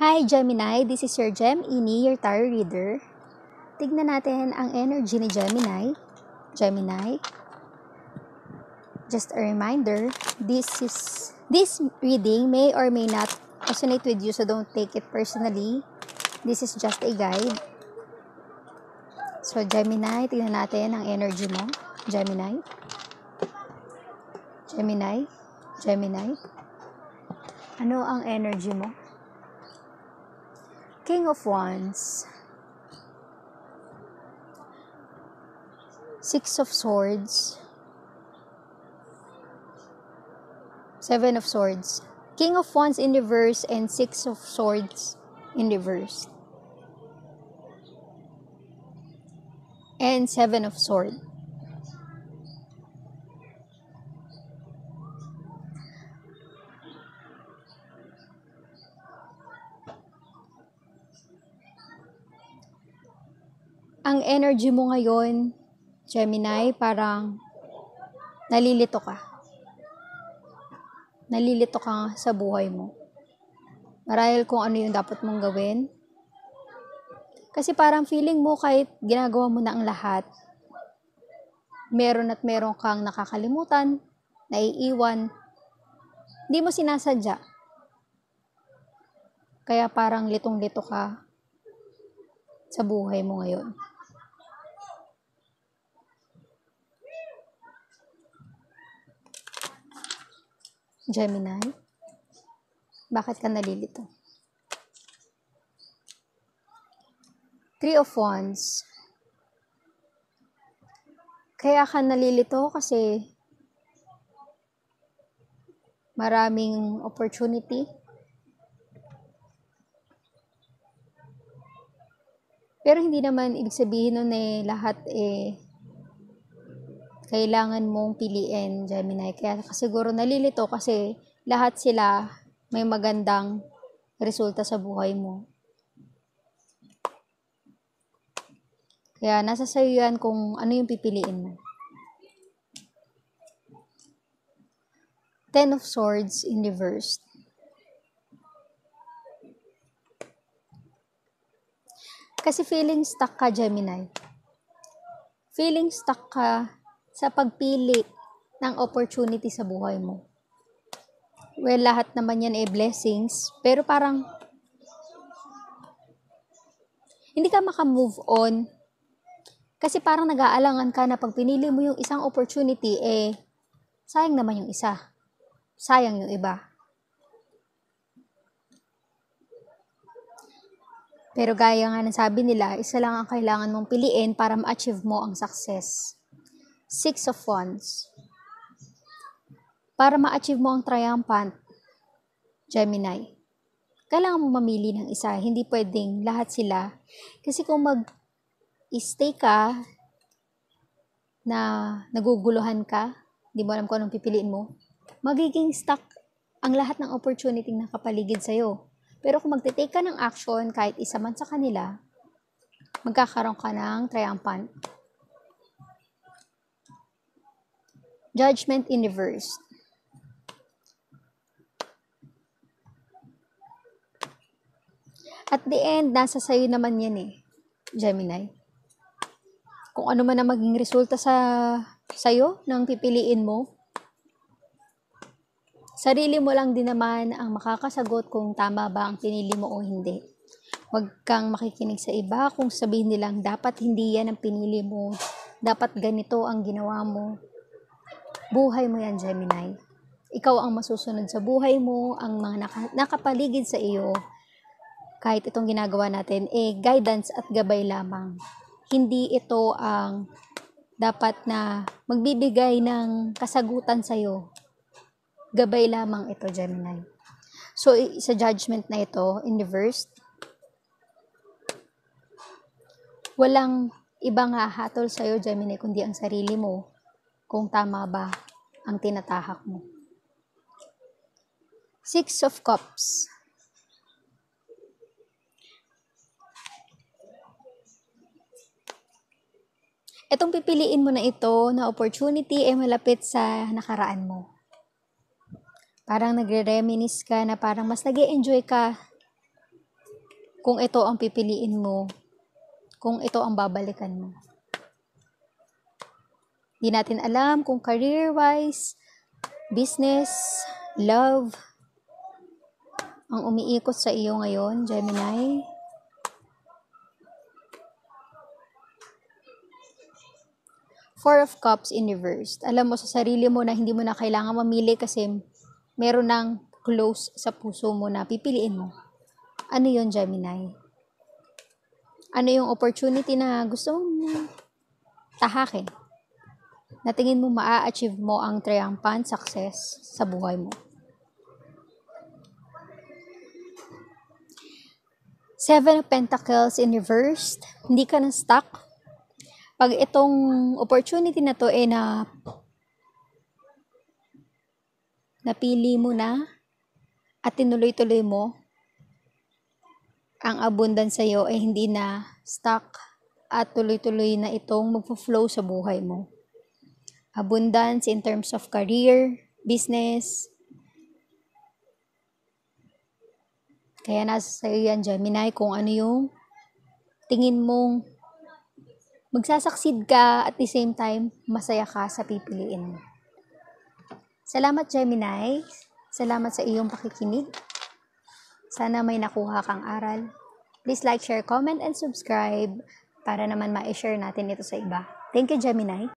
Hi Gemini, this is your Gem Ini, your tarot reader. Tignan natin ang energy ni Gemini. Gemini, just a reminder, this reading may or may not resonate with you, so don't take it personally. This is just a guide. So Gemini, tignan natin ang energy mo. Gemini. Gemini. Gemini. Ano ang energy mo? King of Wands, Six of Swords, Seven of Swords, King of Wands in reverse and Six of Swords in reverse, and Seven of Swords. Ang energy mo ngayon, Gemini, parang nalilito ka. Nalilito ka sa buhay mo. Marahil kung ano yung dapat mong gawin. Kasi parang feeling mo kahit ginagawa mo na ang lahat, meron at meron kang nakakalimutan, naiiwan, hindi mo sinasadya. Kaya parang litong-lito ka sa buhay mo ngayon. Gemini, bakit ka nalilito? Three of Wands. Kaya ka nalilito kasi maraming opportunity. Pero hindi naman ibig sabihin nun lahat kailangan mong piliin, Gemini. Kaya siguro nalilito kasi lahat sila may magandang resulta sa buhay mo. Kaya nasa sayo yan kung ano yung pipiliin mo. Ten of Swords in reverse. Kasi feeling stuck ka, Gemini. Feeling stuck ka sa pagpili ng opportunity sa buhay mo. Well, lahat naman yan blessings, pero parang hindi ka maka-move on kasi parang nag-aalangan ka na pag pinili mo yung isang opportunity, sayang naman yung isa. Sayang yung iba. Pero gaya nga ng sabi nila, isa lang ang kailangan mong piliin para ma-achieve mo ang success. Six of Wands. Para ma-achieve mo ang triumphant, Gemini, kailangan mo mamili ng isa. Hindi pwedeng lahat sila. Kasi kung mag-stay ka na naguguluhan ka, hindi mo alam kung anong pipiliin mo, magiging stuck ang lahat ng opportunity na nakapaligid sa'yo. Pero kung magte-take ka ng action, kahit isa man sa kanila, magkakaroon ka ng triumphant. Judgment in reverse. At the end, nasa sayo naman yan Gemini. Kung ano man ang maging resulta sayo ng pipiliin mo, sarili mo lang din naman ang makakasagot kung tama ba ang pinili mo o hindi. Huwag kang makikinig sa iba kung sabihin nilang dapat hindi yan ang pinili mo, dapat ganito ang ginawa mo. Buhay mo yan, Gemini. Ikaw ang masusunod sa buhay mo, ang mga nakapaligid sa iyo. Kahit itong ginagawa natin, guidance at gabay lamang. Hindi ito ang dapat na magbibigay ng kasagutan sa iyo. Gabay lamang ito, Gemini. So, sa judgment na ito, in reverse, walang ibang hahatol sa iyo, Gemini, kundi ang sarili mo, kung tama ba ang tinatahak mo. Six of Cups. Itong pipiliin mo na ito na opportunity malapit sa nakaraan mo. Parang nagre-reminisce ka na parang mas nag-e-enjoy ka kung ito ang pipiliin mo, kung ito ang babalikan mo. Di natin alam kung career-wise, business, love, ang umiikot sa iyo ngayon, Gemini. Four of Cups in reverse. Alam mo sa sarili mo na hindi mo na kailangan mamili kasi meron ng close sa puso mo na pipiliin mo. Ano yun, Gemini? Ano yung opportunity na gusto mong tahakin? Na tingin mo maa-achieve mo ang triumphant success sa buhay mo. Seven of Pentacles in reverse. Hindi ka na stuck. Pag itong opportunity na to napili mo na at tinuloy-tuloy mo, ang abundance sa'yo ay hindi na stuck at tuloy-tuloy na itong magpo-flow sa buhay mo. Abundance in terms of career, business. Kaya nasa sa'yo yan, Gemini, kung ano yung tingin mong magsasucceed ka at the same time, masaya ka sa pipiliin mo. Salamat, Gemini. Salamat sa iyong pakikinig. Sana may nakuha kang aral. Please like, share, comment, and subscribe para naman ma-share natin ito sa iba. Thank you, Gemini.